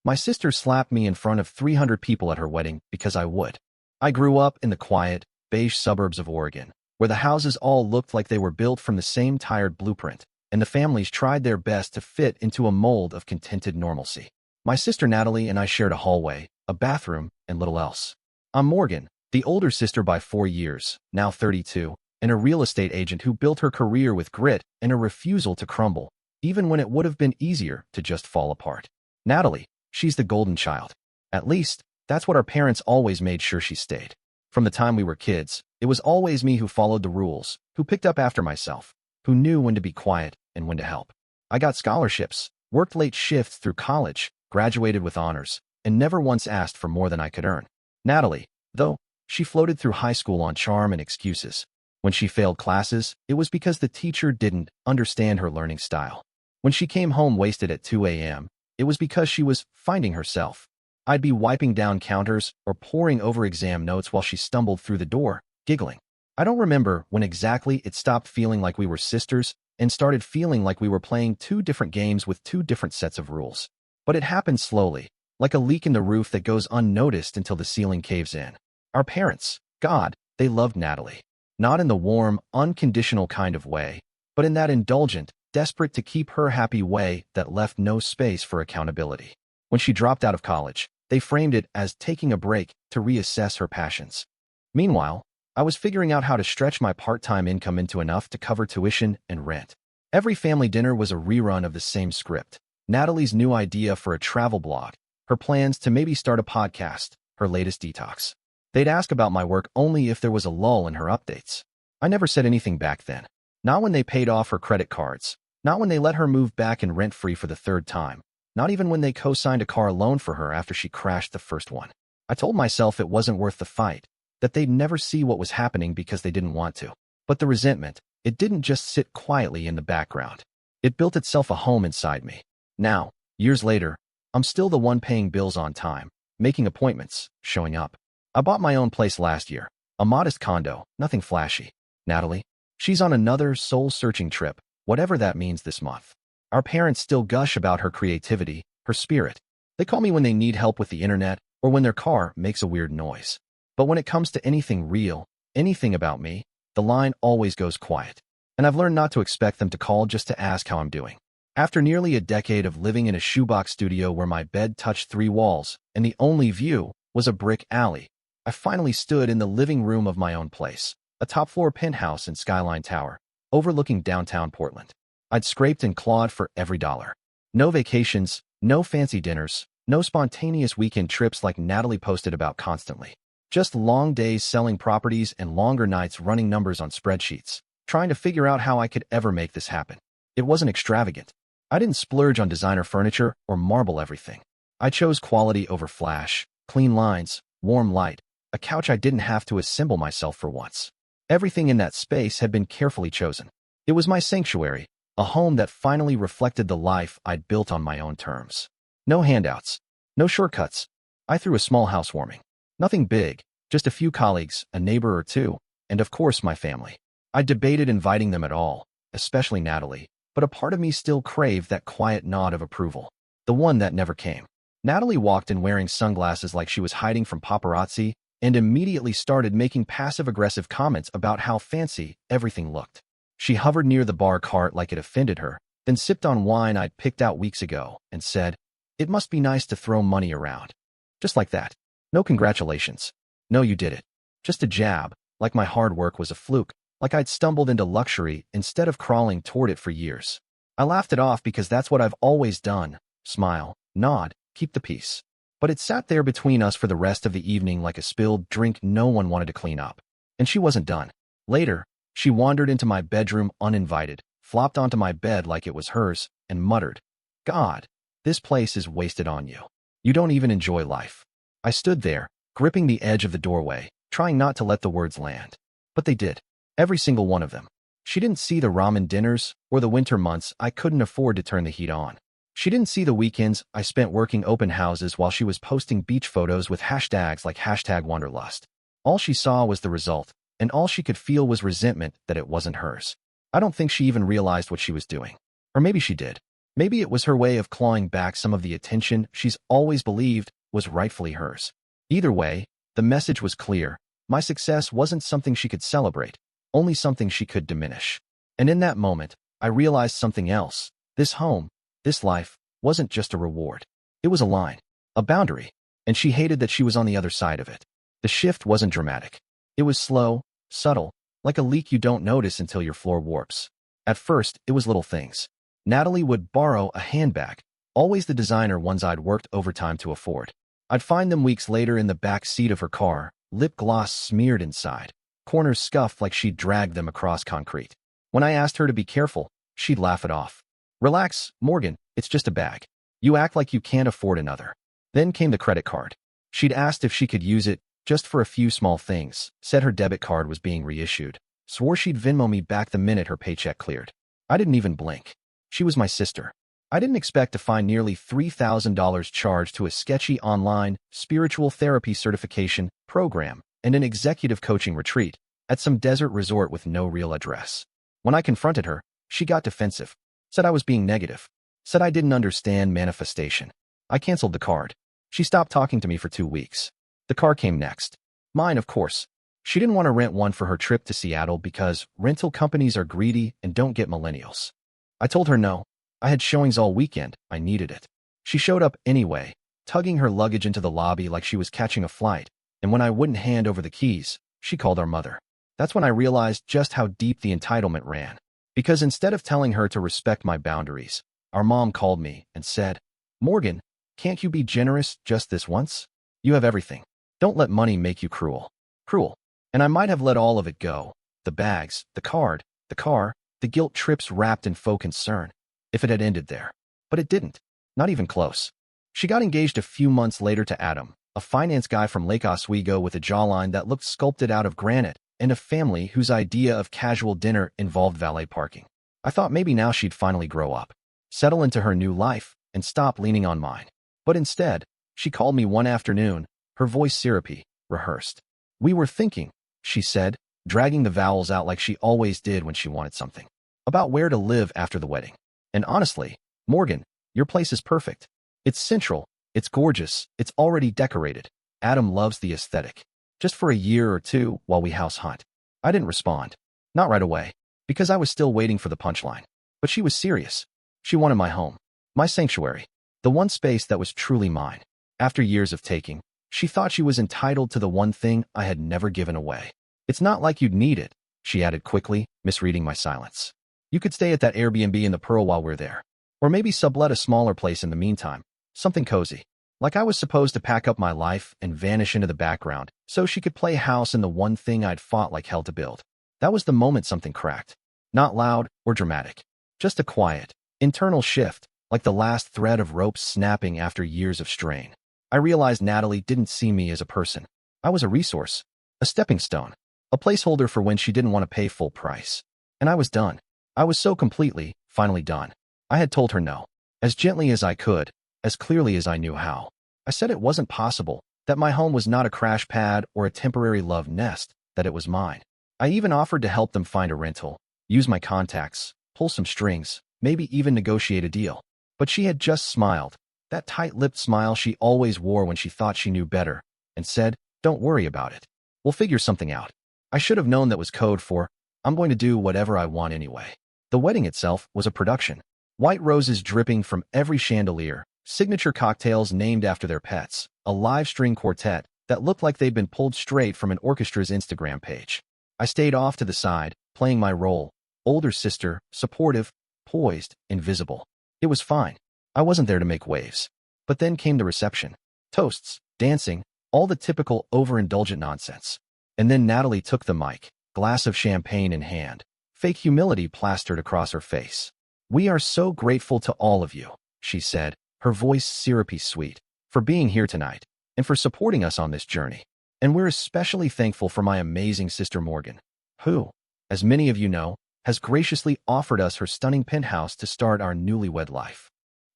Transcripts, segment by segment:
My sister slapped me in front of 300 people at her wedding because I would. I grew up in the quiet, beige suburbs of Oregon, where the houses all looked like they were built from the same tired blueprint, and the families tried their best to fit into a mold of contented normalcy. My sister Natalie and I shared a hallway, a bathroom, and little else. I'm Morgan, the older sister by 4 years, now 32, and a real estate agent who built her career with grit and a refusal to crumble, even when it would have been easier to just fall apart. Natalie, she's the golden child. At least, that's what our parents always made sure she stayed. From the time we were kids, it was always me who followed the rules, who picked up after myself, who knew when to be quiet and when to help. I got scholarships, worked late shifts through college, graduated with honors, and never once asked for more than I could earn. Natalie, though, she floated through high school on charm and excuses. When she failed classes, it was because the teacher didn't understand her learning style. When she came home wasted at 2 a.m., it was because she was finding herself. I'd be wiping down counters or poring over exam notes while she stumbled through the door, giggling. I don't remember when exactly it stopped feeling like we were sisters and started feeling like we were playing two different games with two different sets of rules. But it happened slowly, like a leak in the roof that goes unnoticed until the ceiling caves in. Our parents, God, they loved Natalie. Not in the warm, unconditional kind of way, but in that indulgent, desperate to keep her happy way that left no space for accountability. When she dropped out of college, they framed it as taking a break to reassess her passions. Meanwhile, I was figuring out how to stretch my part-time income into enough to cover tuition and rent. Every family dinner was a rerun of the same script. Natalie's new idea for a travel blog, her plans to maybe start a podcast, her latest detox. They'd ask about my work only if there was a lull in her updates. I never said anything back then. Not when they paid off her credit cards. Not when they let her move back in rent-free for the third time. Not even when they co-signed a car loan for her after she crashed the first one. I told myself it wasn't worth the fight, that they'd never see what was happening because they didn't want to. But the resentment, it didn't just sit quietly in the background. It built itself a home inside me. Now, years later, I'm still the one paying bills on time, making appointments, showing up. I bought my own place last year, a modest condo, nothing flashy. Natalie, she's on another soul-searching trip, whatever that means this month. Our parents still gush about her creativity, her spirit. They call me when they need help with the internet or when their car makes a weird noise. But when it comes to anything real, anything about me, the line always goes quiet. And I've learned not to expect them to call just to ask how I'm doing. After nearly a decade of living in a shoebox studio where my bed touched 3 walls and the only view was a brick alley, I finally stood in the living room of my own place, a top-floor penthouse in Skyline Tower, overlooking downtown Portland. I'd scraped and clawed for every dollar. No vacations, no fancy dinners, no spontaneous weekend trips like Natalie posted about constantly. Just long days selling properties and longer nights running numbers on spreadsheets, trying to figure out how I could ever make this happen. It wasn't extravagant. I didn't splurge on designer furniture or marble everything. I chose quality over flash, clean lines, warm light, a couch I didn't have to assemble myself for once. Everything in that space had been carefully chosen. It was my sanctuary, a home that finally reflected the life I'd built on my own terms. No handouts, no shortcuts. I threw a small housewarming. Nothing big, just a few colleagues, a neighbor or two, and of course my family. I debated inviting them at all, especially Natalie, but a part of me still craved that quiet nod of approval, the one that never came. Natalie walked in wearing sunglasses like she was hiding from paparazzi and immediately started making passive-aggressive comments about how fancy everything looked. She hovered near the bar cart like it offended her, then sipped on wine I'd picked out weeks ago and said, "It must be nice to throw money around." Just like that. No congratulations. No, you did it. Just a jab, like my hard work was a fluke, like I'd stumbled into luxury instead of crawling toward it for years. I laughed it off because that's what I've always done. Smile, nod, keep the peace. But it sat there between us for the rest of the evening like a spilled drink no one wanted to clean up. And she wasn't done. Later, she wandered into my bedroom uninvited, flopped onto my bed like it was hers, and muttered, "God, this place is wasted on you. You don't even enjoy life." I stood there, gripping the edge of the doorway, trying not to let the words land. But they did. Every single one of them. She didn't see the ramen dinners or the winter months I couldn't afford to turn the heat on. She didn't see the weekends I spent working open houses while she was posting beach photos with hashtags like #Wanderlust. All she saw was the result, and all she could feel was resentment that it wasn't hers. I don't think she even realized what she was doing. Or maybe she did. Maybe it was her way of clawing back some of the attention she's always believed was rightfully hers. Either way, the message was clear. My success wasn't something she could celebrate, only something she could diminish. And in that moment, I realized something else. This home, this life, wasn't just a reward. It was a line, a boundary, and she hated that she was on the other side of it. The shift wasn't dramatic. It was slow, subtle, like a leak you don't notice until your floor warps. At first, it was little things. Natalie would borrow a handbag, always the designer ones I'd worked overtime to afford. I'd find them weeks later in the back seat of her car, lip gloss smeared inside, corners scuffed like she'd dragged them across concrete. When I asked her to be careful, she'd laugh it off. Relax, Morgan, it's just a bag. You act like you can't afford another. Then came the credit card. She'd asked if she could use it, just for a few small things, said her debit card was being reissued, swore she'd Venmo me back the minute her paycheck cleared. I didn't even blink. She was my sister. I didn't expect to find nearly $3,000 charged to a sketchy online spiritual therapy certification program and an executive coaching retreat at some desert resort with no real address. When I confronted her, she got defensive, said I was being negative, said I didn't understand manifestation. I canceled the card. She stopped talking to me for 2 weeks. The car came next. Mine, of course. She didn't want to rent one for her trip to Seattle because rental companies are greedy and don't get millennials. I told her no. I had showings all weekend. I needed it. She showed up anyway, tugging her luggage into the lobby like she was catching a flight, and when I wouldn't hand over the keys, she called our mother. That's when I realized just how deep the entitlement ran. Because instead of telling her to respect my boundaries, our mom called me and said, "Morgan, can't you be generous just this once? You have everything. Don't let money make you cruel." Cruel. And I might have let all of it go. The bags, the card, the car, the guilt trips wrapped in faux concern. If it had ended there. But it didn't. Not even close. She got engaged a few months later to Adam, a finance guy from Lake Oswego with a jawline that looked sculpted out of granite, and a family whose idea of casual dinner involved valet parking. I thought maybe now she'd finally grow up, settle into her new life, and stop leaning on mine. But instead, she called me one afternoon, her voice syrupy, rehearsed. "We were thinking," she said, dragging the vowels out like she always did when she wanted something, "about where to live after the wedding. And honestly, Morgan, your place is perfect. It's central, it's gorgeous, it's already decorated. Adam loves the aesthetic. Just for a year or two while we house hunt." I didn't respond. Not right away, because I was still waiting for the punchline. But she was serious. She wanted my home, my sanctuary, the one space that was truly mine. After years of taking, she thought she was entitled to the one thing I had never given away. "It's not like you'd need it," she added quickly, misreading my silence. "You could stay at that Airbnb in the Pearl while we're there. Or maybe sublet a smaller place in the meantime. Something cozy." Like I was supposed to pack up my life and vanish into the background so she could play house in the one thing I'd fought like hell to build. That was the moment something cracked. Not loud or dramatic. Just a quiet, internal shift, like the last thread of rope snapping after years of strain. I realized Natalie didn't see me as a person. I was a resource, a stepping stone, a placeholder for when she didn't want to pay full price. And I was done. I was so completely, finally done. I had told her no. As gently as I could, as clearly as I knew how. I said it wasn't possible, that my home was not a crash pad or a temporary love nest, that it was mine. I even offered to help them find a rental, use my contacts, pull some strings, maybe even negotiate a deal. But she had just smiled, that tight-lipped smile she always wore when she thought she knew better, and said, "Don't worry about it. We'll figure something out." I should have known that was code for, "I'm going to do whatever I want anyway." The wedding itself was a production. White roses dripping from every chandelier, signature cocktails named after their pets, a live string quartet that looked like they'd been pulled straight from an orchestra's Instagram page. I stayed off to the side, playing my role, older sister, supportive, poised, invisible. It was fine. I wasn't there to make waves. But then came the reception. Toasts, dancing, all the typical overindulgent nonsense. And then Natalie took the mic, glass of champagne in hand, fake humility plastered across her face. "We are so grateful to all of you," she said, her voice syrupy sweet, "for being here tonight, and for supporting us on this journey. And we're especially thankful for my amazing sister Morgan, who, as many of you know, has graciously offered us her stunning penthouse to start our newlywed life."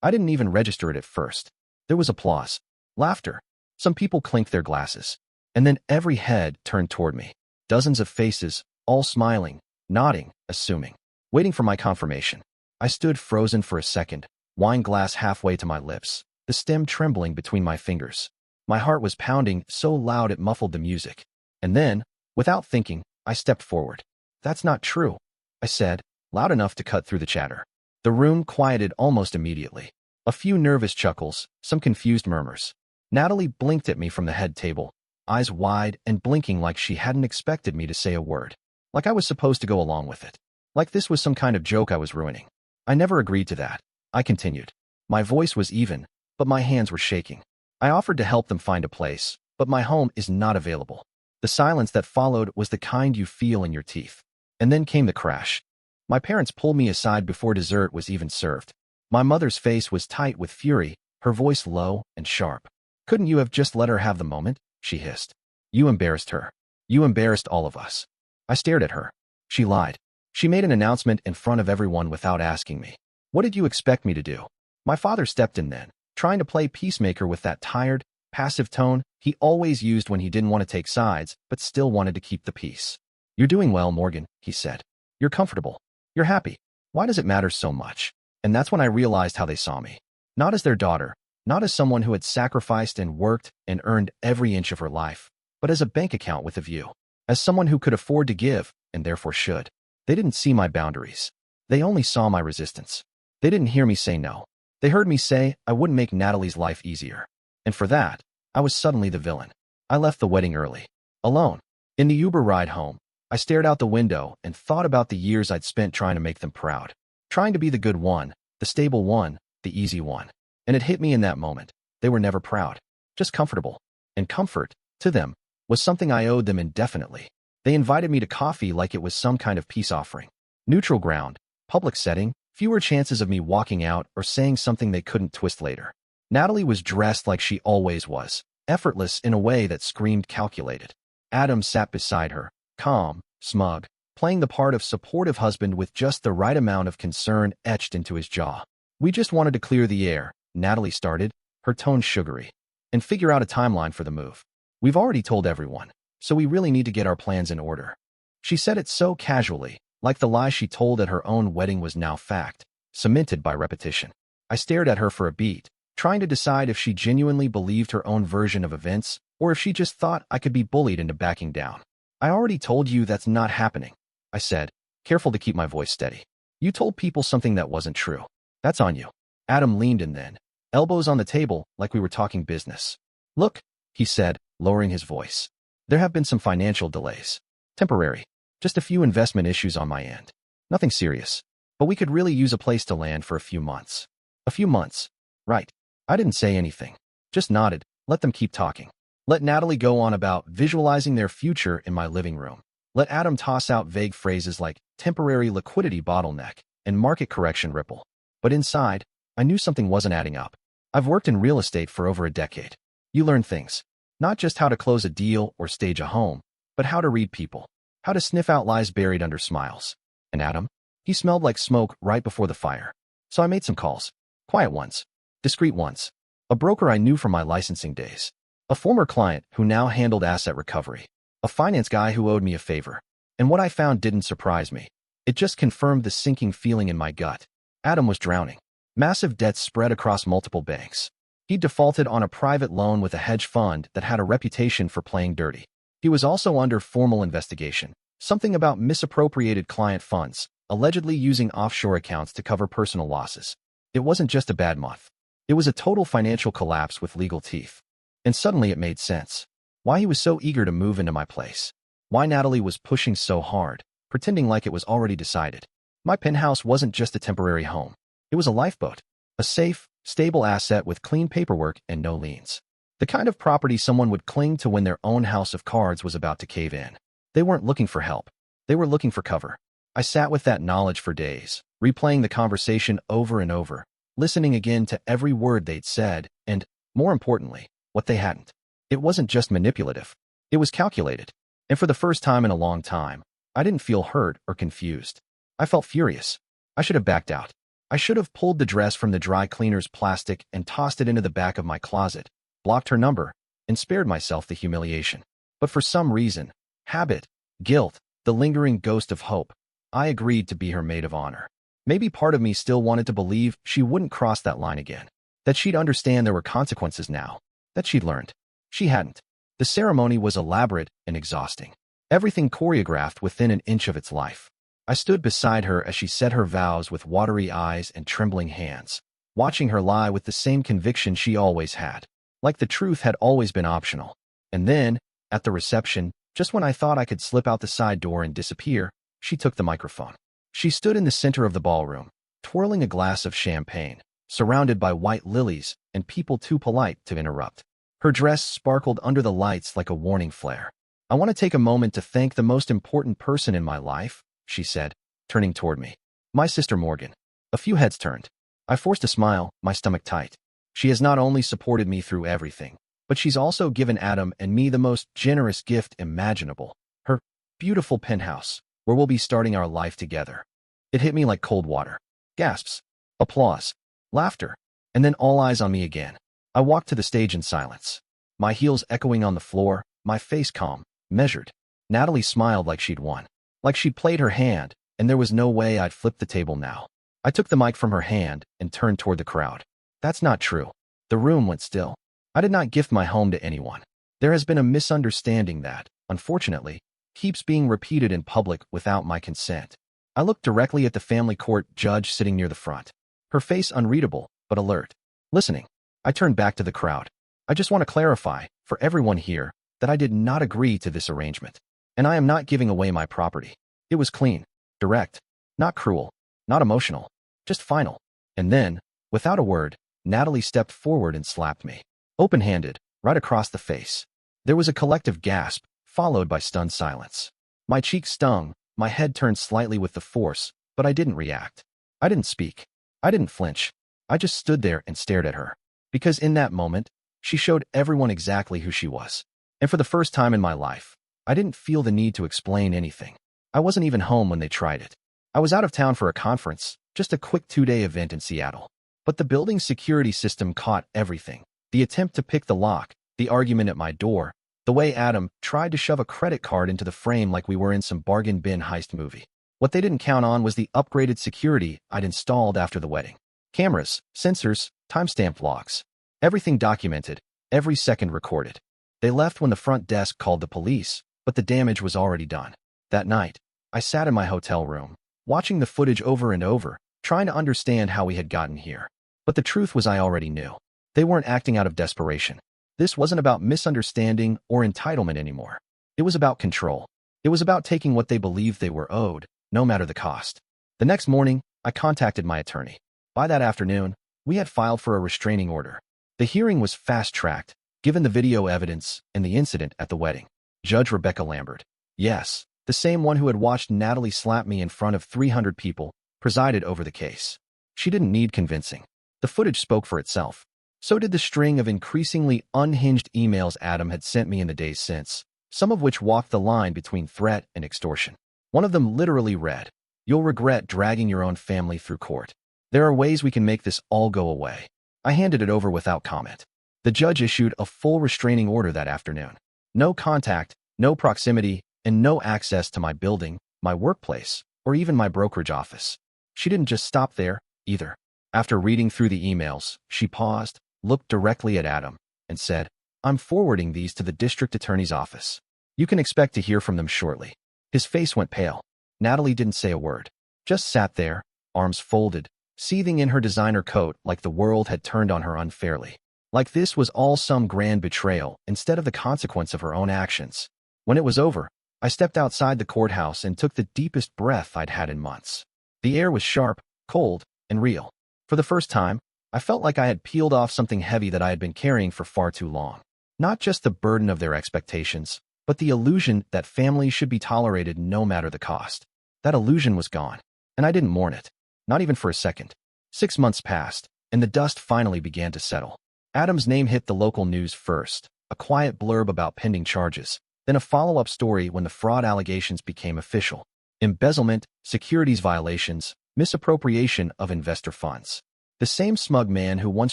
I didn't even register it at first. There was applause, laughter. Some people clinked their glasses. And then every head turned toward me. Dozens of faces, all smiling, nodding, assuming, waiting for my confirmation. I stood frozen for a second, wine glass halfway to my lips, the stem trembling between my fingers. My heart was pounding so loud it muffled the music. And then, without thinking, I stepped forward. "That's not true," I said, loud enough to cut through the chatter. The room quieted almost immediately. A few nervous chuckles, some confused murmurs. Natalie blinked at me from the head table, eyes wide and blinking like she hadn't expected me to say a word. Like I was supposed to go along with it. Like this was some kind of joke I was ruining. "I never agreed to that," I continued. My voice was even, but my hands were shaking. "I offered to help them find a place, but my home is not available." The silence that followed was the kind you feel in your teeth. And then came the crash. My parents pulled me aside before dessert was even served. My mother's face was tight with fury, her voice low and sharp. "Couldn't you have just let her have the moment?" she hissed. "You embarrassed her. You embarrassed all of us." I stared at her. She lied. She made an announcement in front of everyone without asking me. What did you expect me to do? My father stepped in then, trying to play peacemaker with that tired, passive tone he always used when he didn't want to take sides but still wanted to keep the peace. "You're doing well, Morgan," he said. "You're comfortable. You're happy. Why does it matter so much?" And that's when I realized how they saw me. Not as their daughter, not as someone who had sacrificed and worked and earned every inch of her life, but as a bank account with a view. As someone who could afford to give, and therefore should. They didn't see my boundaries. They only saw my resistance. They didn't hear me say no. They heard me say I wouldn't make Natalie's life easier. And for that, I was suddenly the villain. I left the wedding early. Alone. In the Uber ride home, I stared out the window and thought about the years I'd spent trying to make them proud. Trying to be the good one, the stable one, the easy one. And it hit me in that moment. They were never proud. Just comfortable. And comfort, to them, was something I owed them indefinitely. They invited me to coffee like it was some kind of peace offering. Neutral ground, public setting, fewer chances of me walking out or saying something they couldn't twist later. Natalie was dressed like she always was, effortless in a way that screamed calculated. Adam sat beside her, calm, smug, playing the part of supportive husband with just the right amount of concern etched into his jaw. "We just wanted to clear the air," Natalie started, her tone sugary, "and figure out a timeline for the move. We've already told everyone, so we really need to get our plans in order." She said it so casually, like the lie she told at her own wedding was now fact, cemented by repetition. I stared at her for a beat, trying to decide if she genuinely believed her own version of events or if she just thought I could be bullied into backing down. "I already told you that's not happening," I said, careful to keep my voice steady. "You told people something that wasn't true. That's on you." Adam leaned in then, elbows on the table like we were talking business. "Look," he said, lowering his voice. "There have been some financial delays. Temporary. Just a few investment issues on my end. Nothing serious. But we could really use a place to land for a few months." "A few months. Right." I didn't say anything. Just nodded, let them keep talking. Let Natalie go on about visualizing their future in my living room. Let Adam toss out vague phrases like temporary liquidity bottleneck and market correction ripple. But inside, I knew something wasn't adding up. I've worked in real estate for over a decade. You learn things. Not just how to close a deal or stage a home, but how to read people. How to sniff out lies buried under smiles. And Adam? He smelled like smoke right before the fire. So I made some calls. Quiet ones. Discreet ones. A broker I knew from my licensing days. A former client who now handled asset recovery. A finance guy who owed me a favor. And what I found didn't surprise me. It just confirmed the sinking feeling in my gut. Adam was drowning. Massive debts spread across multiple banks. He defaulted on a private loan with a hedge fund that had a reputation for playing dirty. He was also under formal investigation. Something about misappropriated client funds, allegedly using offshore accounts to cover personal losses. It wasn't just a bad month. It was a total financial collapse with legal teeth. And suddenly it made sense. Why he was so eager to move into my place. Why Natalie was pushing so hard, pretending like it was already decided. My penthouse wasn't just a temporary home. It was a lifeboat. A safe, stable asset with clean paperwork and no liens. The kind of property someone would cling to when their own house of cards was about to cave in. They weren't looking for help. They were looking for cover. I sat with that knowledge for days, replaying the conversation over and over, listening again to every word they'd said, and, more importantly, what they hadn't. It wasn't just manipulative. It was calculated. And for the first time in a long time, I didn't feel hurt or confused. I felt furious. I should have backed out. I should have pulled the dress from the dry cleaner's plastic and tossed it into the back of my closet, blocked her number, and spared myself the humiliation. But for some reason, habit, guilt, the lingering ghost of hope, I agreed to be her maid of honor. Maybe part of me still wanted to believe she wouldn't cross that line again, that she'd understand there were consequences now, that she'd learned. She hadn't. The ceremony was elaborate and exhausting. Everything choreographed within an inch of its life. I stood beside her as she said her vows with watery eyes and trembling hands, watching her lie with the same conviction she always had, like the truth had always been optional. And then, at the reception, just when I thought I could slip out the side door and disappear, she took the microphone. She stood in the center of the ballroom, twirling a glass of champagne, surrounded by white lilies and people too polite to interrupt. Her dress sparkled under the lights like a warning flare. "I want to take a moment to thank the most important person in my life," she said, turning toward me. "My sister Morgan." A few heads turned. I forced a smile, my stomach tight. She has not only supported me through everything, but she's also given Adam and me the most generous gift imaginable. Her beautiful penthouse, where we'll be starting our life together. It hit me like cold water. Gasps, applause, laughter, and then all eyes on me again. I walked to the stage in silence, my heels echoing on the floor, my face calm, measured. Natalie smiled like she'd won, like she'd played her hand, and there was no way I'd flip the table now. I took the mic from her hand and turned toward the crowd. "That's not true." The room went still. I did not gift my home to anyone. There has been a misunderstanding that, unfortunately, keeps being repeated in public without my consent. I looked directly at the family court judge sitting near the front, her face unreadable, but alert, listening. I turned back to the crowd. "I just want to clarify, for everyone here, that I did not agree to this arrangement. And I am not giving away my property. It was clean, direct, not cruel, not emotional, just final." And then, without a word, Natalie stepped forward and slapped me, open-handed, right across the face. There was a collective gasp, followed by stunned silence. My cheeks stung, my head turned slightly with the force, but I didn't react. I didn't speak. I didn't flinch. I just stood there and stared at her. Because in that moment, she showed everyone exactly who she was. And for the first time in my life, I didn't feel the need to explain anything. I wasn't even home when they tried it. I was out of town for a conference, just a quick 2-day event in Seattle. But the building's security system caught everything. The attempt to pick the lock, the argument at my door, the way Adam tried to shove a credit card into the frame like we were in some bargain bin heist movie. What they didn't count on was the upgraded security I'd installed after the wedding. Cameras, sensors, timestamped logs. Everything documented, every second recorded. They left when the front desk called the police, but the damage was already done. That night, I sat in my hotel room, watching the footage over and over, trying to understand how we had gotten here. But the truth was I already knew. They weren't acting out of desperation. This wasn't about misunderstanding or entitlement anymore. It was about control. It was about taking what they believed they were owed, no matter the cost. The next morning, I contacted my attorney. By that afternoon, we had filed for a restraining order. The hearing was fast-tracked, given the video evidence and the incident at the wedding. Judge Rebecca Lambert, yes, the same one who had watched Natalie slap me in front of 300 people, presided over the case. She didn't need convincing. The footage spoke for itself. So did the string of increasingly unhinged emails Adam had sent me in the days since, some of which walked the line between threat and extortion. One of them literally read, "You'll regret dragging your own family through court. There are ways we can make this all go away." I handed it over without comment. The judge issued a full restraining order that afternoon. No contact, no proximity, and no access to my building, my workplace, or even my brokerage office. She didn't just stop there, either. After reading through the emails, she paused, looked directly at Adam, and said, "I'm forwarding these to the district attorney's office. You can expect to hear from them shortly." His face went pale. Natalie didn't say a word, just sat there, arms folded, seething in her designer coat like the world had turned on her unfairly. Like this was all some grand betrayal instead of the consequence of her own actions. When it was over, I stepped outside the courthouse and took the deepest breath I'd had in months. The air was sharp, cold, and real. For the first time, I felt like I had peeled off something heavy that I had been carrying for far too long. Not just the burden of their expectations, but the illusion that families should be tolerated no matter the cost. That illusion was gone, and I didn't mourn it. Not even for a second. 6 months passed, and the dust finally began to settle. Adam's name hit the local news first, a quiet blurb about pending charges, then a follow-up story when the fraud allegations became official. Embezzlement, securities violations, misappropriation of investor funds. The same smug man who once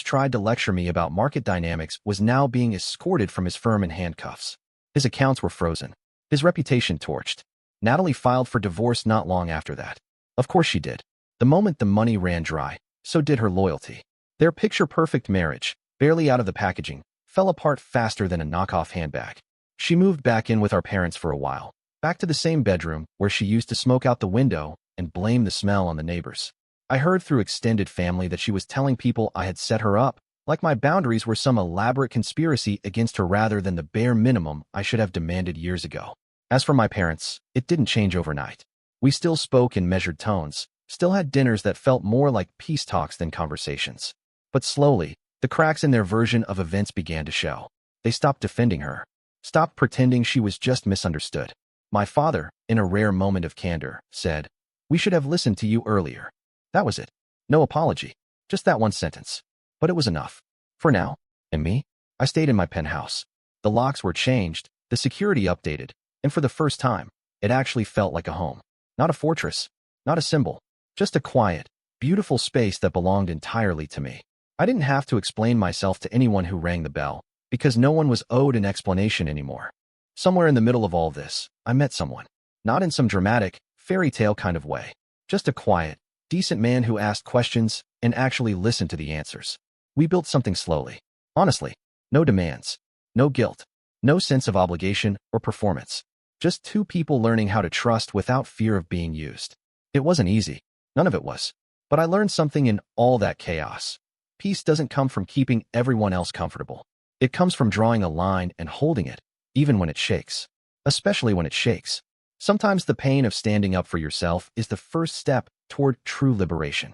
tried to lecture me about market dynamics was now being escorted from his firm in handcuffs. His accounts were frozen. His reputation torched. Natalie filed for divorce not long after that. Of course she did. The moment the money ran dry, so did her loyalty. Their picture-perfect marriage, barely out of the packaging, fell apart faster than a knockoff handbag. She moved back in with our parents for a while, back to the same bedroom where she used to smoke out the window and blame the smell on the neighbors. I heard through extended family that she was telling people I had set her up, like my boundaries were some elaborate conspiracy against her rather than the bare minimum I should have demanded years ago. As for my parents, it didn't change overnight. We still spoke in measured tones, still had dinners that felt more like peace talks than conversations. But slowly, the cracks in their version of events began to show. They stopped defending her, stopped pretending she was just misunderstood. My father, in a rare moment of candor, said, "We should have listened to you earlier." That was it. No apology, just that one sentence. But it was enough. For now, and me, I stayed in my penthouse. The locks were changed, the security updated, and for the first time, it actually felt like a home. Not a fortress, not a symbol, just a quiet, beautiful space that belonged entirely to me. I didn't have to explain myself to anyone who rang the bell, because no one was owed an explanation anymore. Somewhere in the middle of all this, I met someone. Not in some dramatic, fairy tale kind of way. Just a quiet, decent man who asked questions and actually listened to the answers. We built something slowly. Honestly, no demands, no guilt, no sense of obligation or performance. Just two people learning how to trust without fear of being used. It wasn't easy. None of it was. But I learned something in all that chaos. Peace doesn't come from keeping everyone else comfortable. It comes from drawing a line and holding it, even when it shakes. Especially when it shakes. Sometimes the pain of standing up for yourself is the first step toward true liberation.